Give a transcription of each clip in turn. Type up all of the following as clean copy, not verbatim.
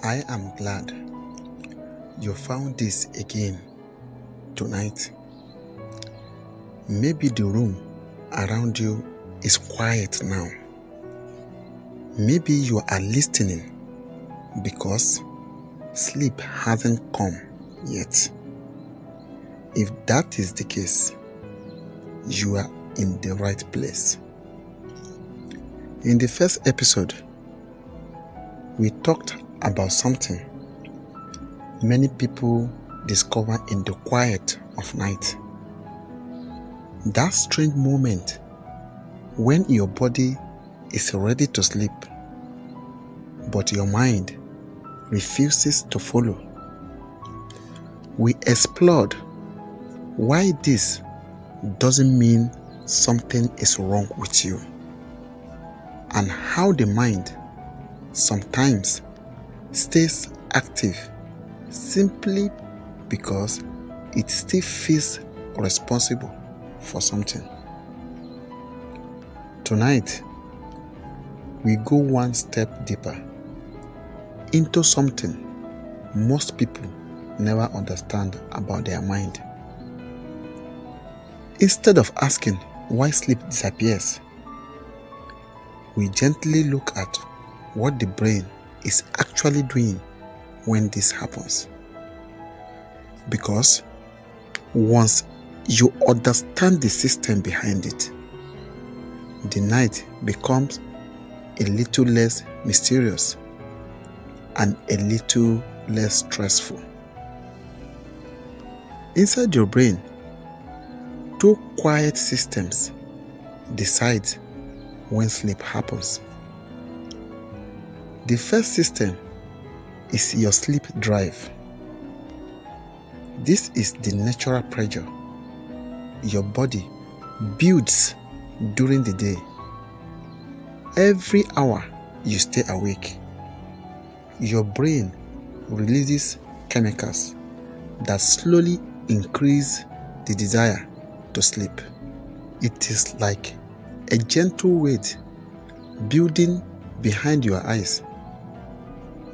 I am glad you found this again tonight. Maybe the room around you is quiet now. Maybe you are listening because sleep hasn't come yet. If that is the case, you are in the right place. In the first episode, we talked about something many people discover in the quiet of night. That strange moment when your body is ready to sleep, but your mind refuses to follow. We explored why this doesn't mean something is wrong with you, and how the mind sometimes stays active simply because it still feels responsible for something. Tonight, we go one step deeper into something most people never understand about their mind. Instead of asking why sleep disappears, we gently look at what the brain is actually doing when this happens. Because once you understand the system behind it, the night becomes a little less mysterious and a little less stressful. Inside your brain, two quiet systems decide when sleep happens. The first system is your sleep drive. This is the natural pressure your body builds during the day. Every hour you stay awake, your brain releases chemicals that slowly increase the desire to sleep. It is like a gentle weight building behind your eyes.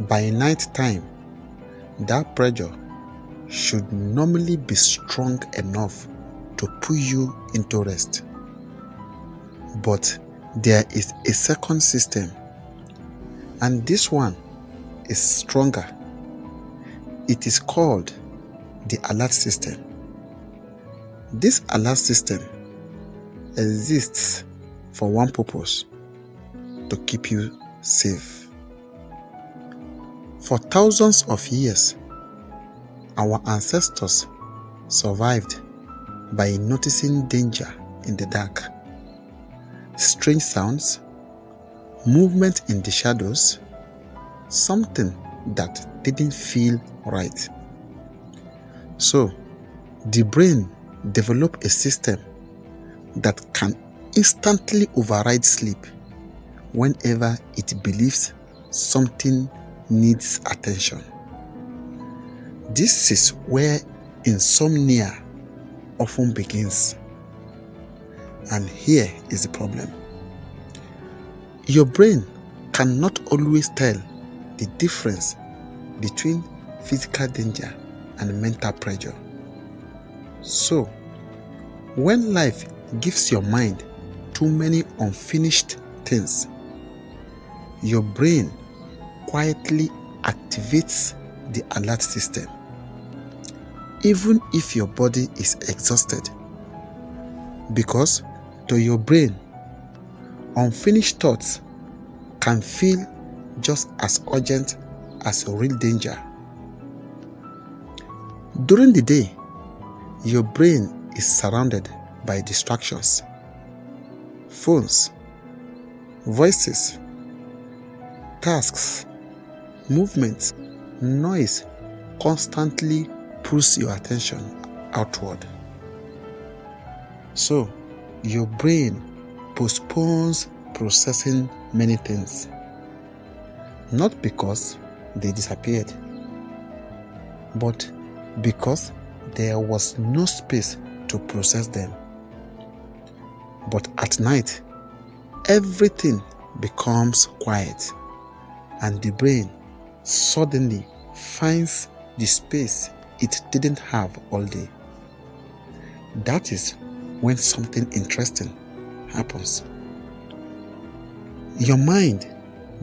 By night time, that pressure should normally be strong enough to pull you into rest. But there is a second system, and this one is stronger. It is called the alert system. This alert system exists for one purpose: to keep you safe. For thousands of years, our ancestors survived by noticing danger in the dark, strange sounds, movement in the shadows, something that didn't feel right. So, the brain developed a system that can instantly override sleep whenever it believes something needs attention. This is where insomnia often begins. And here is the problem. Your brain cannot always tell the difference between physical danger and mental pressure. So, when life gives your mind too many unfinished things, your brain quietly activates the alert system, even if your body is exhausted. Because to your brain, unfinished thoughts can feel just as urgent as real danger. During the day, your brain is surrounded by distractions, phones, voices, tasks, movements, noise constantly pulls your attention outward. So, your brain postpones processing many things, not because they disappeared, but because there was no space to process them. But at night, everything becomes quiet, and the brain suddenly finds the space it didn't have all day. That is when something interesting happens. Your mind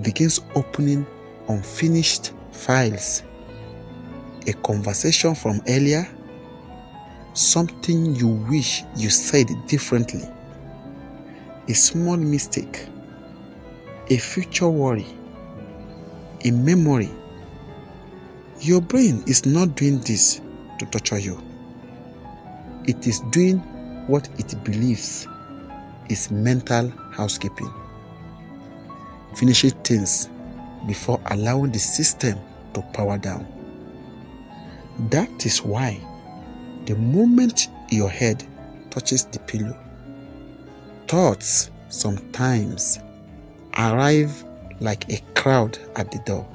begins opening unfinished files. A conversation from earlier, something you wish you said differently, a small mistake, a future worry, a memory. Your brain is not doing this to torture you. It is doing what it believes is mental housekeeping, finishing things before allowing the system to power down. That is why the moment your head touches the pillow, thoughts sometimes arrive like a crowd at the door.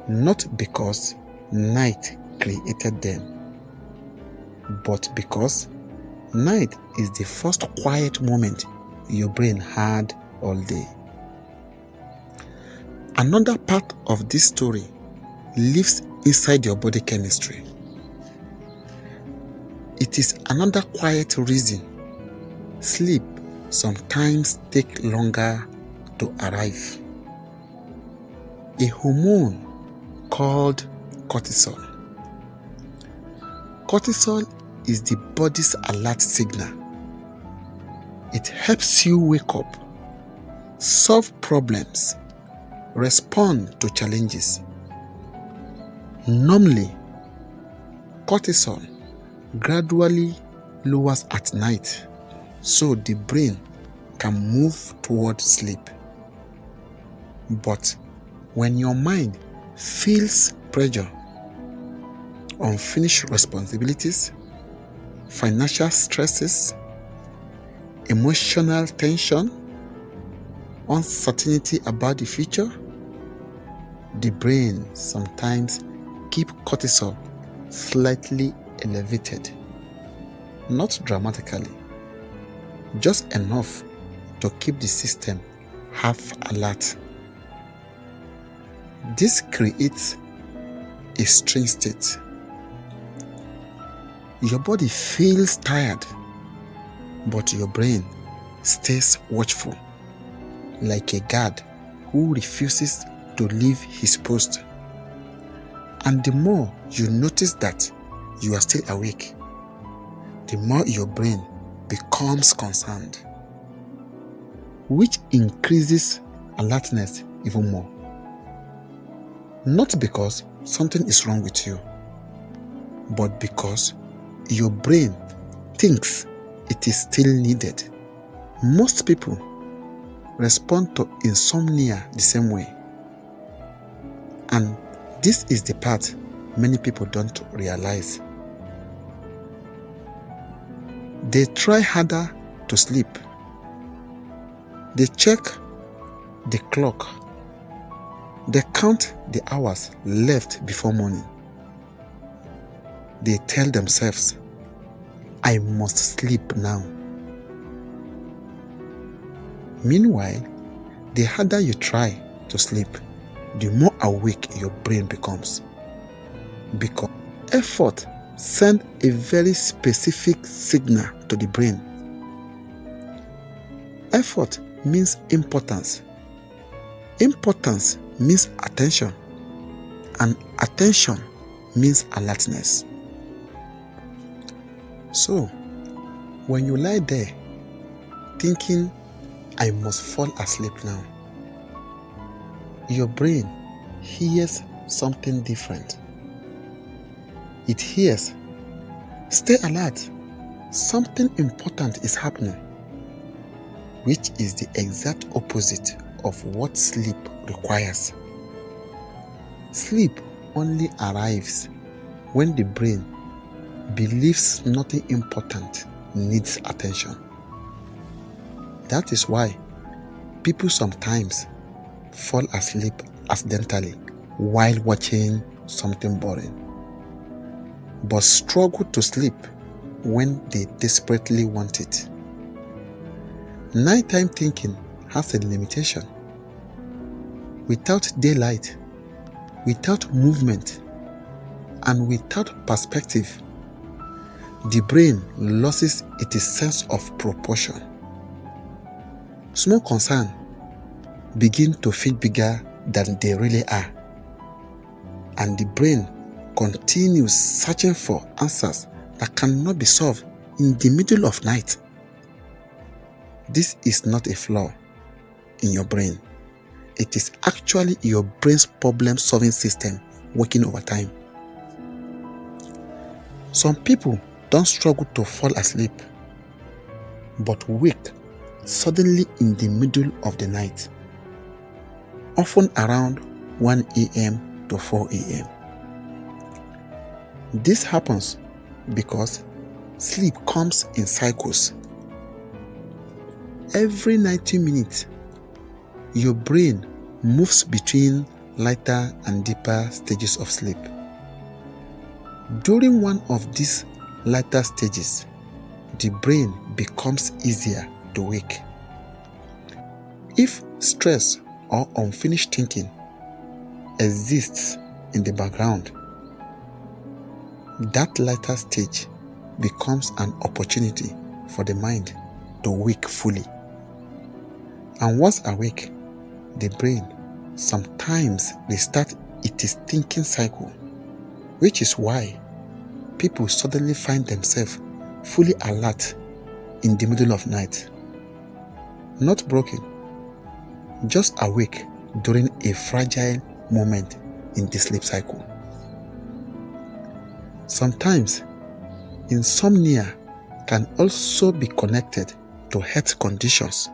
Not because night created them, but because night is the first quiet moment your brain had all day. Another part of this story lives inside your body chemistry. It is another quiet reason sleep sometimes takes longer to arrive. A hormone called cortisol. Cortisol is the body's alert signal. It helps you wake up, solve problems, respond to challenges. Normally, cortisol gradually lowers at night so the brain can move toward sleep. But when your mind feels pressure, unfinished responsibilities, financial stresses, emotional tension, uncertainty about the future, the brain sometimes keeps cortisol slightly elevated. Not dramatically, just enough to keep the system half alert. This creates a strange state. Your body feels tired, but your brain stays watchful, like a guard who refuses to leave his post. And the more you notice that you are still awake, the more your brain becomes concerned, which increases alertness even more. Not because something is wrong with you, but because your brain thinks it is still needed. Most people respond to insomnia the same way. And this is the part many people don't realize. They try harder to sleep. They check the clock. They count the hours left before morning. They tell themselves, I must sleep now. Meanwhile, the harder you try to sleep, the more awake your brain becomes. Because effort sends a very specific signal to the brain. Effort means importance. Importance means attention. And attention means alertness. So, when you lie there thinking, I must fall asleep now, your brain hears something different. It hears, stay alert, something important is happening, which is the exact opposite of what sleep requires. Sleep only arrives when the brain believes nothing important needs attention. That is why people sometimes fall asleep accidentally while watching something boring, but struggle to sleep when they desperately want it. Nighttime thinking has a limitation. Without daylight, without movement, and without perspective, the brain loses its sense of proportion. Small concerns begin to feel bigger than they really are, and the brain continues searching for answers that cannot be solved in the middle of night. This is not a flaw in your brain. It is actually your brain's problem-solving system working overtime. Some people don't struggle to fall asleep, but wake suddenly in the middle of the night, often around 1 a.m. to 4 a.m. This happens because sleep comes in cycles. Every 90 minutes, your brain moves between lighter and deeper stages of sleep. During one of these lighter stages, the brain becomes easier to wake. If stress or unfinished thinking exists in the background, that lighter stage becomes an opportunity for the mind to wake fully. And once awake, the brain sometimes restarts its thinking cycle, which is why people suddenly find themselves fully alert in the middle of night. Not broken, just awake during a fragile moment in the sleep cycle. Sometimes, insomnia can also be connected to health conditions.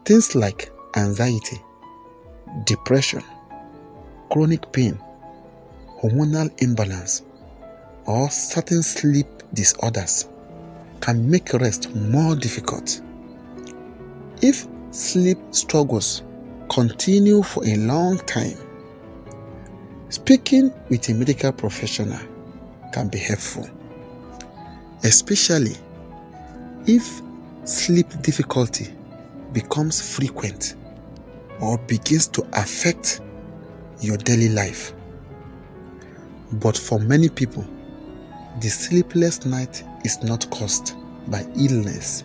Things like anxiety, depression, chronic pain, hormonal imbalance, or certain sleep disorders can make rest more difficult. If sleep struggles continue for a long time, speaking with a medical professional can be helpful, especially if sleep difficulty becomes frequent or begins to affect your daily life. But for many people, the sleepless night is not caused by illness.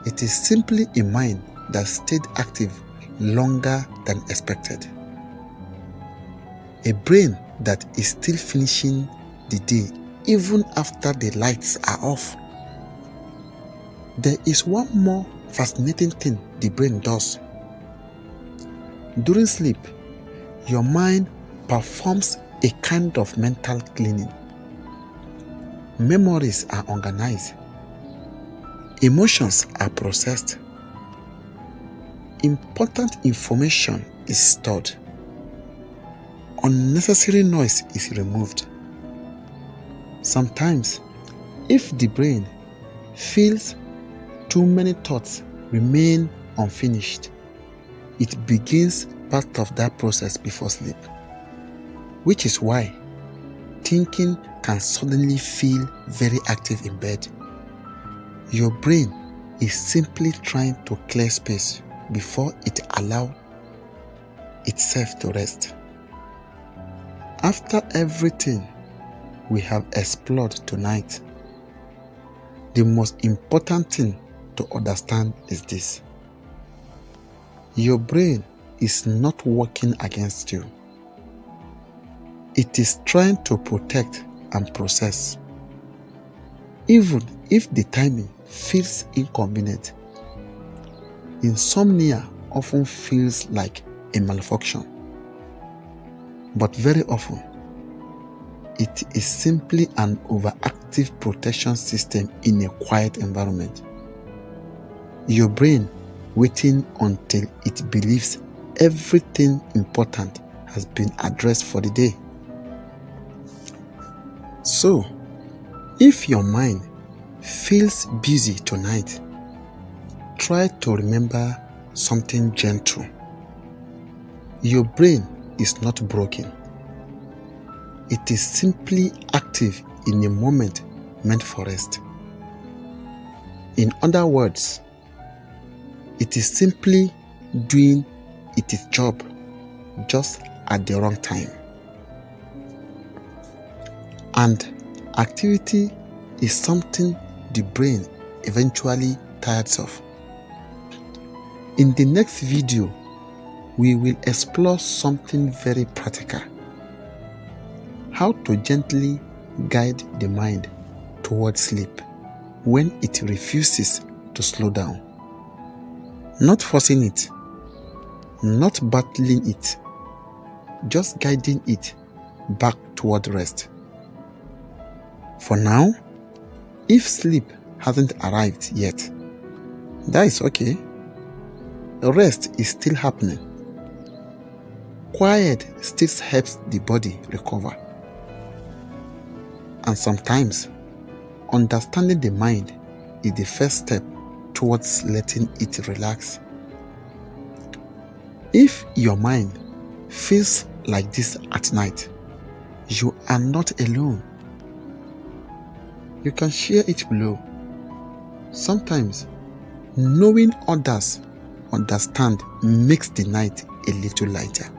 It is simply a mind that stayed active longer than expected. A brain that is still finishing the day even after the lights are off. There is one more fascinating thing the brain does. During sleep, your mind performs a kind of mental cleaning. Memories are organized. Emotions are processed. Important information is stored. Unnecessary noise is removed. Sometimes, if the brain feels too many thoughts remain unfinished, it begins part of that process before sleep, which is why thinking can suddenly feel very active in bed. Your brain is simply trying to clear space before it allows itself to rest. After everything we have explored tonight, the most important thing to understand is this: your brain is not working against you. It is trying to protect and process. Even if the timing feels inconvenient, insomnia often feels like a malfunction. But very often, it is simply an overactive protection system in a quiet environment. Your brain waiting until it believes everything important has been addressed for the day. So, if your mind feels busy tonight, try to remember something gentle. Your brain is not broken. It is simply active in a moment meant for rest. In other words, it is simply doing its job, just at the wrong time. And activity is something the brain eventually tires of. In the next video, we will explore something very practical: how to gently guide the mind towards sleep when it refuses to slow down. Not forcing it, not battling it, just guiding it back toward rest. For now, if sleep hasn't arrived yet, that is okay. Rest is still happening. Quiet still helps the body recover. And sometimes, understanding the mind is the first step towards letting it relax. If your mind feels like this at night, you are not alone. You can share it below. Sometimes, knowing others understand makes the night a little lighter.